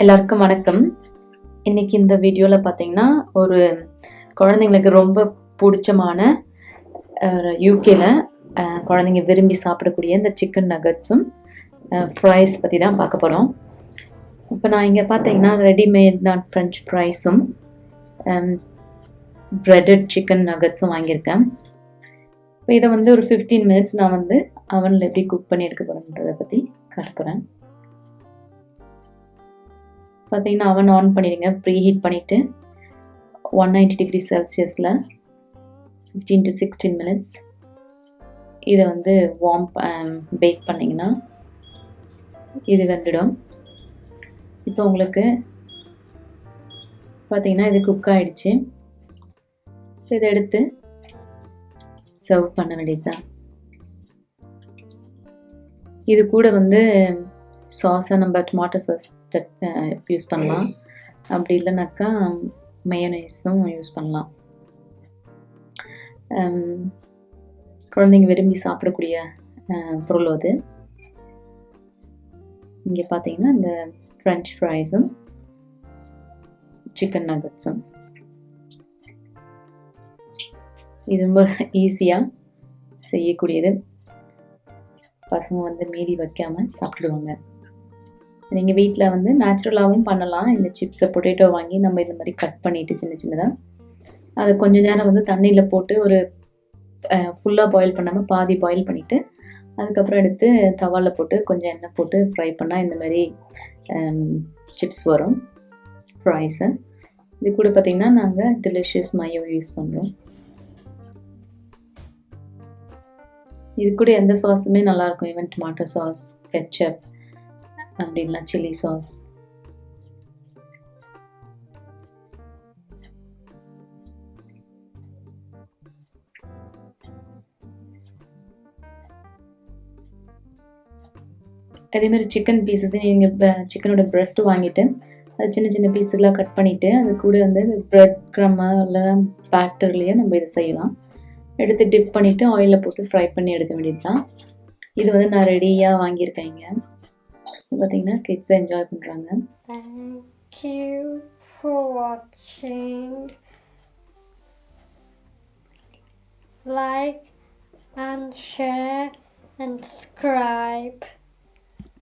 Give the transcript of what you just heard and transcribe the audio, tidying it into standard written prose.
எல்லாருக்கும் வணக்கம். இன்னைக்கு இந்த வீடியோவில் பார்த்தீங்கன்னா ஒரு குழந்தைங்களுக்கு ரொம்ப பிடிச்சமான யூகேல குழந்தைங்க விரும்பி சாப்பிடக்கூடிய இந்த சிக்கன் நகட்ஸும் ஃப்ரைஸ் பற்றி தான் பார்க்க போகிறோம். இப்போ நான் இங்கே பார்த்தீங்கன்னா ரெடிமேட் நான் ஃப்ரெஞ்ச் ஃப்ரைஸும் ப்ரெட்டட் சிக்கன் நகட்ஸும் வாங்கியிருக்கேன். இப்போ இதை வந்து ஒரு 15 மினிட்ஸ் நான் வந்து அவனில் எப்படி குக் பண்ணி எடுக்க போகிறேன்றதை பற்றி காட்ட போகிறேன். பார்த்தீங்கன்னா அவன் ஆன் பண்ணிடுங்க, ப்ரீ ஹீட் பண்ணிவிட்டு 190 டிகிரி செல்சியஸில் 15 to 16 மினிட்ஸ் இதை வந்து வார்ம் பேக் பண்ணிங்கன்னா இது வெந்துடும். இப்போ உங்களுக்கு பார்த்தீங்கன்னா இது குக் ஆகிடுச்சு. இதை எடுத்து சர்வ் பண்ண வேண்டியது தான். இது கூட வந்து சாஸை நம்ம டொமாட்டோ சாஸ் யூஸ் பண்ணலாம், அப்படி இல்லைனாக்கா மயோனைஸும் யூஸ் பண்ணலாம். குழந்தைங்க விரும்பி சாப்பிடக்கூடிய பொருள் அது. இங்கே பார்த்தீங்கன்னா இந்த ஃப்ரெஞ்ச் ஃப்ரைஸும் சிக்கன் நகட்ஸும் இது ரொம்ப ஈஸியாக செய்யக்கூடியது. பசங்க வந்து மீதி வைக்காமல் சாப்பிடுவாங்க. நீங்கள் வீட்டில் வந்து நேச்சுரலாகவும் பண்ணலாம். இந்த சிப்ஸை பொட்டேட்டோ வாங்கி நம்ம இந்த மாதிரி கட் பண்ணிவிட்டு சின்ன சின்னதாக அதை கொஞ்சம் நேரம் வந்து தண்ணியில் போட்டு ஒரு ஃபுல்லாக பாயில் பண்ணாமல் பாதி பாயில் பண்ணிவிட்டு அதுக்கப்புறம் எடுத்து தவாவில் போட்டு கொஞ்சம் எண்ணெய் போட்டு ஃப்ரை பண்ணால் இந்த மாதிரி சிப்ஸ் வரும் ஃப்ரைஸு. இது கூட பார்த்திங்கன்னா நாங்கள் டெலிஷியஸ் மயோ யூஸ் பண்ணுறோம். இது கூட எந்த சாஸுமே நல்லாயிருக்கும், ஈவன் டொமாட்டோ சாஸ், கெச்சப், அப்படின்னா சில்லி சாஸ். அதேமாதிரி சிக்கன் பீசஸையும் நீங்கள் சிக்கனோட ப்ரெஸ்ட்டு வாங்கிட்டு அது சின்ன சின்ன பீஸுகளாக கட் பண்ணிவிட்டு அது கூட வந்து ப்ரெட் க்ரம்மா இல்லை பேட்டர்லேயே நம்ம இதை செய்யலாம். எடுத்து டிப் பண்ணிவிட்டு ஆயிலில் போட்டு ஃப்ரை பண்ணி எடுக்க வேண்டியது தான். இது வந்து நான் ரெடியாக வாங்கியிருக்கேங்க. பார்த்தீங்கன்னா கிட்ஸ் என்ஜாய் பண்ணுறாங்க. Thank you for watching. Like and share and subscribe.